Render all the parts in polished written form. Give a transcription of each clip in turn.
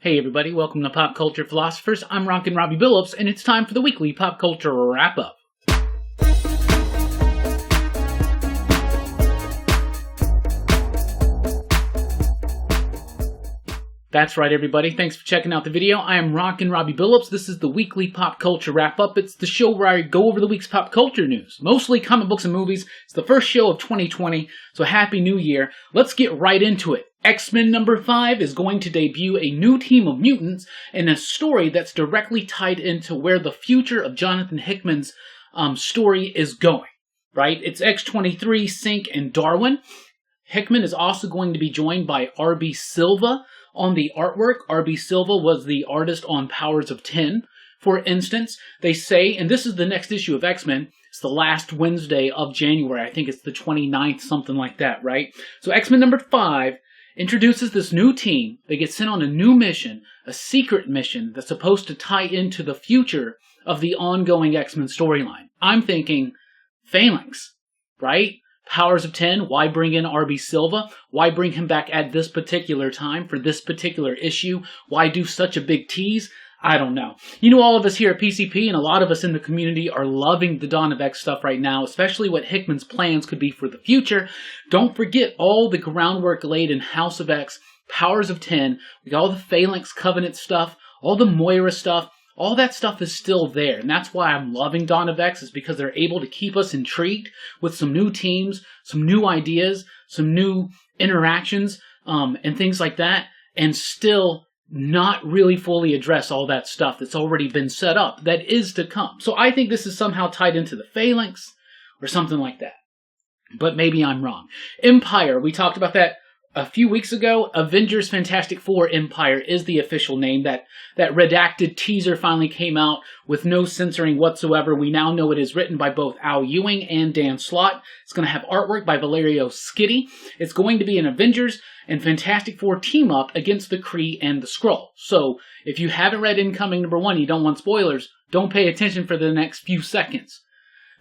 Hey everybody, welcome to Pop Culture Philosophers. I'm Rockin Robbie Billups, and it's time for the weekly pop culture wrap-up. That's right everybody, thanks for checking out the video. I am Rockin Robbie Billups. This is the weekly pop culture wrap-up. It's the show where I go over the week's pop culture news, mostly comic books and movies. It's the first show of 2020, so Happy New Year. Let's get right into it. X-Men number 5 is going to debut a new team of mutants in a story that's directly tied into where the future of Jonathan Hickman's story is going, right? It's X-23, Sync, and Darwin. Hickman is also going to be joined by R.B. Silva on the artwork. R.B. Silva was the artist on Powers of 10, for instance. They say, and this is the next issue of X-Men, it's the last Wednesday of January. I think it's the 29th, something like that, right? So X-Men number 5 introduces this new team. They get sent on a new mission, a secret mission that's supposed to tie into the future of the ongoing X-Men storyline. I'm thinking Phalanx, right? Powers of 10, why bring in R.B. Silva? Why bring him back at this particular time for this particular issue? Why do such a big tease? I don't know. You know, all of us here at PCP and a lot of us in the community are loving the Dawn of X stuff right now, especially what Hickman's plans could be for the future. Don't forget all the groundwork laid in House of X, Powers of 10, we got all the Phalanx Covenant stuff, all the Moira stuff. All that stuff is still there, and that's why I'm loving Dawn of X, is because they're able to keep us intrigued with some new teams, some new ideas, some new interactions, and things like that, and still not really fully address all that stuff that's already been set up that is to come. So I think this is somehow tied into the Phalanx or something like that. But maybe I'm wrong. Empyre, we talked about that a few weeks ago. Avengers Fantastic Four Empyre is the official name. That redacted teaser finally came out with no censoring whatsoever. We now know it is written by both Al Ewing and Dan Slott. It's going to have artwork by Valerio Schiti. It's going to be an Avengers and Fantastic Four team up against the Kree and the Skrull. So if you haven't read Incoming number 1, you don't want spoilers, don't pay attention for the next few seconds.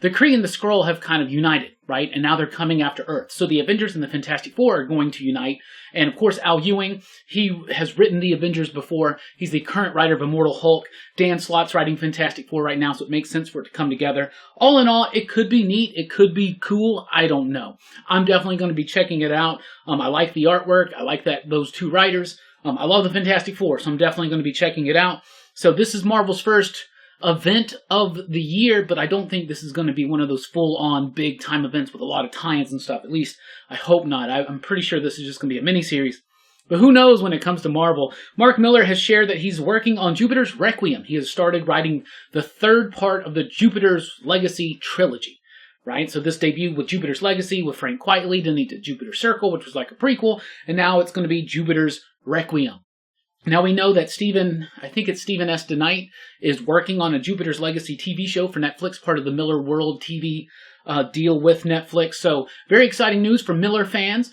The Kree and the Skrull have kind of united, right? And now they're coming after Earth. So the Avengers and the Fantastic Four are going to unite. And of course, Al Ewing, he has written the Avengers before. He's the current writer of Immortal Hulk. Dan Slott's writing Fantastic Four right now, so it makes sense for it to come together. All in all, it could be neat. It could be cool. I don't know. I'm definitely going to be checking it out. I like the artwork. I like those two writers. I love the Fantastic Four, so I'm definitely going to be checking it out. So this is Marvel's first event of the year, but I don't think this is going to be one of those full-on big-time events with a lot of tie-ins and stuff. At least, I hope not. I'm pretty sure this is just going to be a mini-series. But who knows when it comes to Marvel. Mark Millar has shared that he's working on Jupiter's Requiem. He has started writing the third part of the Jupiter's Legacy trilogy, right? So this debuted with Jupiter's Legacy with Frank Quitely, then he did Jupiter's Circle, which was like a prequel, and now it's going to be Jupiter's Requiem. Now we know that I think it's Stephen S. DeKnight, is working on a Jupiter's Legacy TV show for Netflix, part of the Miller World TV deal with Netflix. So very exciting news for Miller fans,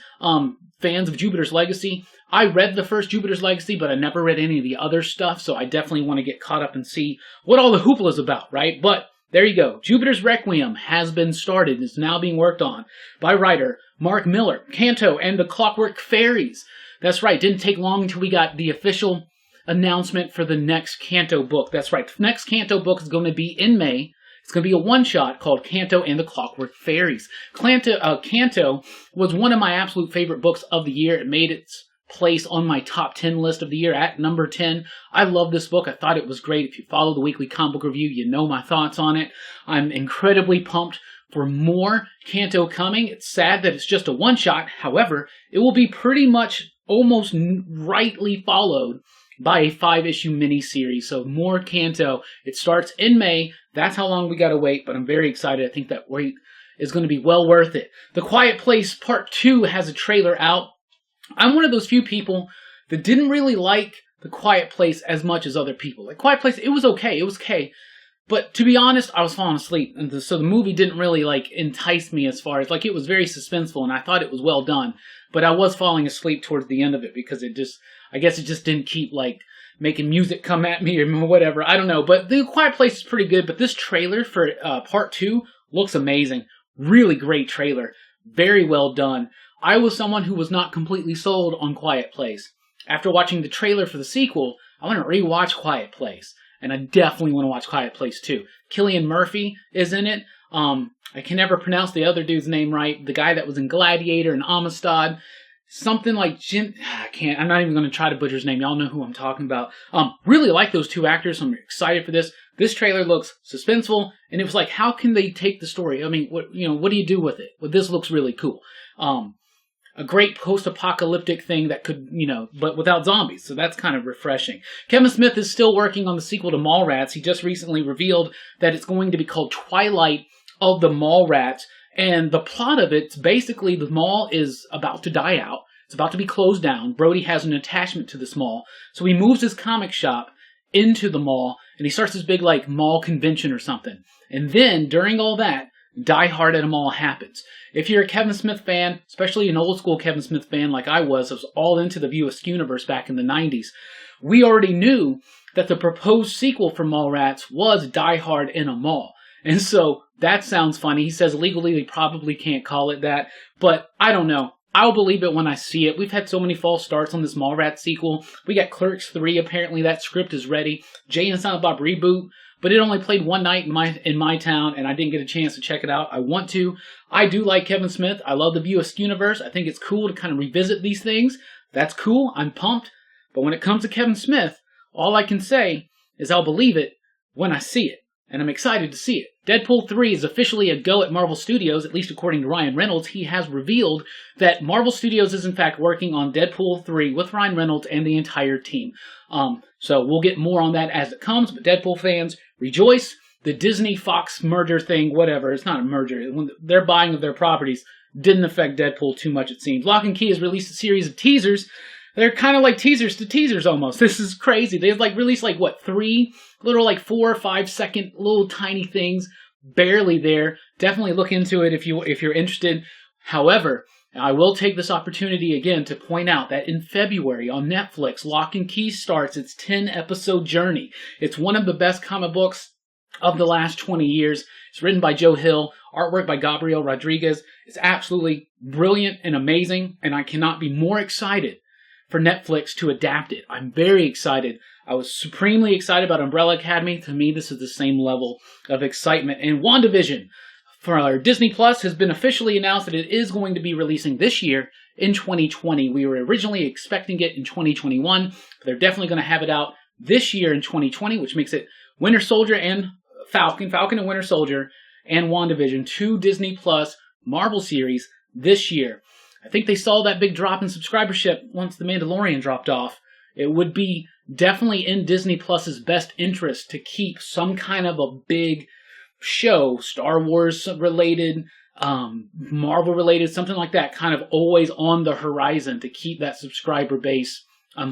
fans of Jupiter's Legacy. I read the first Jupiter's Legacy, but I never read any of the other stuff, so I definitely want to get caught up and see what all the hoopla is about, right? But there you go. Jupiter's Requiem has been started. It's now being worked on by writer Mark Millar. Kanto and the Clockwork Fairies. That's right, didn't take long until we got the official announcement for the next Kanto book. That's right, the next Kanto book is going to be in May. It's going to be a one-shot called Kanto and the Clockwork Fairies. Kanto was one of my absolute favorite books of the year. It made its place on my top 10 list of the year at number 10. I love this book. I thought it was great. If you follow the weekly comic book review, you know my thoughts on it. I'm incredibly pumped for more Kanto coming. It's sad that it's just a one-shot. However, it will be pretty much almost rightly followed by a 5-issue miniseries. So more Kanto. It starts in May. That's how long we got to wait, but I'm very excited. I think that wait is going to be well worth it. The Quiet Place Part 2 has a trailer out. I'm one of those few people that didn't really like The Quiet Place as much as other people. Like Quiet Place, it was okay. It was okay. But to be honest, I was falling asleep. And so the movie didn't really entice me as far as, it was very suspenseful and I thought it was well done. But I was falling asleep towards the end of it because I guess it just didn't keep making music come at me or whatever. I don't know. But The Quiet Place is pretty good. But this trailer for part 2 looks amazing. Really great trailer. Very well done. I was someone who was not completely sold on Quiet Place. after watching the trailer for the sequel, I want to rewatch Quiet Place. And I definitely want to watch Quiet Place 2. Cillian Murphy is in it. I can never pronounce the other dude's name right. The guy that was in Gladiator and Amistad. Something like Jim... I'm not even going to try to butcher his name. Y'all know who I'm talking about. Really like those two actors. So I'm excited for this. This trailer looks suspenseful. And it was like, how can they take the story? I mean, what do you do with it? Well, this looks really cool. A great post-apocalyptic thing that could, but without zombies. So that's kind of refreshing. Kevin Smith is still working on the sequel to Mallrats. He just recently revealed that it's going to be called Twilight of the Mallrats. And the plot of it's basically the mall is about to die out. It's about to be closed down. Brody has an attachment to this mall. So he moves his comic shop into the mall and he starts this big mall convention or something. And then during all that, Die Hard at a Mall happens. If you're a Kevin Smith fan, especially an old school Kevin Smith fan like I was all into the View Askew universe back in the 90s, we already knew that the proposed sequel for Mallrats was Die Hard in a Mall. And so that sounds funny. He says legally they probably can't call it that, but I don't know. I'll believe it when I see it. We've had so many false starts on this Mallrats sequel. We got Clerks 3. Apparently that script is ready. Jay and Silent Bob reboot. But it only played one night in my town, and I didn't get a chance to check it out. I want to. I do like Kevin Smith. I love the View Askew universe. I think it's cool to kind of revisit these things. That's cool. I'm pumped. But when it comes to Kevin Smith, all I can say is I'll believe it when I see it. And I'm excited to see it. Deadpool 3 is officially a go at Marvel Studios, at least according to Ryan Reynolds. He has revealed that Marvel Studios is in fact working on Deadpool 3 with Ryan Reynolds and the entire team. So we'll get more on that as it comes, but Deadpool fans, rejoice. The Disney-Fox merger thing, whatever, it's not a merger. Their buying of their properties didn't affect Deadpool too much, it seems. Lock and Key has released a series of teasers. They're kind of like teasers to teasers almost. This is crazy. They've released 3 little 4 or 5 second little tiny things, barely there. Definitely look into it if you're interested. However, I will take this opportunity again to point out that in February on Netflix, Lock and Key starts its 10-episode journey. It's one of the best comic books of the last 20 years. It's written by Joe Hill, artwork by Gabriel Rodriguez. It's absolutely brilliant and amazing, and I cannot be more excited for Netflix to adapt it. I'm very excited. I was supremely excited about Umbrella Academy. To me, this is the same level of excitement. And WandaVision for our Disney Plus has been officially announced that it is going to be releasing this year in 2020. We were originally expecting it in 2021, but they're definitely going to have it out this year in 2020, which makes it Winter Soldier and Falcon and Winter Soldier and WandaVision, 2 Disney Plus Marvel series this year. I think they saw that big drop in subscribership once The Mandalorian dropped off. It would be definitely in Disney Plus's best interest to keep some kind of a big show, Star Wars related, Marvel related, something like that, kind of always on the horizon to keep that subscriber base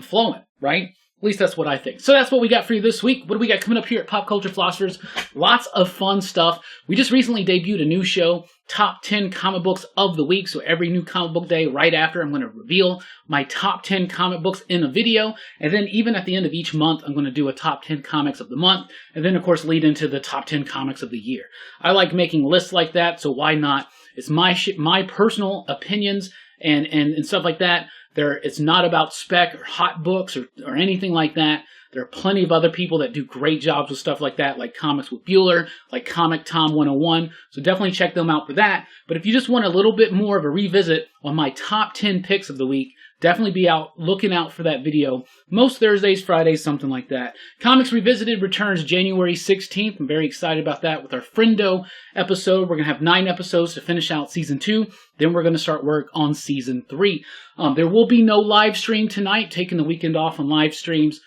flowing, right? At least that's what I think. So that's what we got for you this week. What do we got coming up here at Pop Culture Philosophers? Lots of fun stuff. We just recently debuted a new show, Top 10 Comic Books of the Week. So every new comic book day, right after, I'm going to reveal my top 10 comic books in a video. And then even at the end of each month, I'm going to do a top 10 comics of the month. And then, of course, lead into the top 10 comics of the year. I like making lists like that, so why not? It's my personal opinions and stuff like that. It's not about spec or hot books or anything like that. There are plenty of other people that do great jobs with stuff like that, like Comics with Bueller, like Comic Tom 101. So definitely check them out for that. But if you just want a little bit more of a revisit on my top 10 picks of the week, definitely be looking out for that video. Most Thursdays, Fridays, something like that. Comics Revisited returns January 16th. I'm very excited about that with our Friendo episode. We're going to have 9 episodes to finish out Season 2. Then we're going to start work on Season 3. There will be no live stream tonight, taking the weekend off on live streams.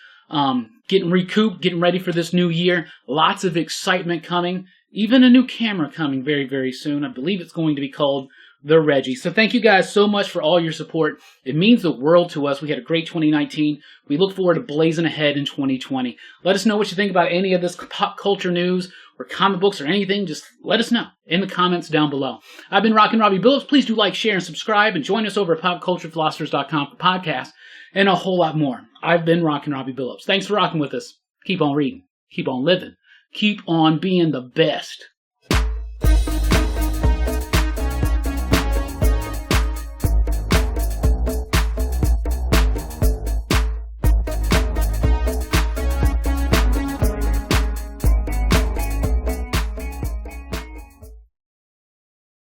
Getting recouped, getting ready for this new year. Lots of excitement coming. Even a new camera coming very, very soon. I believe it's going to be called The Reggie. So thank you guys so much for all your support. It means the world to us. We had a great 2019. We look forward to blazing ahead in 2020. Let us know what you think about any of this pop culture news or comic books or anything. Just let us know in the comments down below. I've been Rockin Robbie Billups. Please do like, share, and subscribe. And join us over at popculturephilosophers.com for podcasts and a whole lot more. I've been Rockin Robbie Billups. Thanks for rocking with us. Keep on reading. Keep on living. Keep on being the best.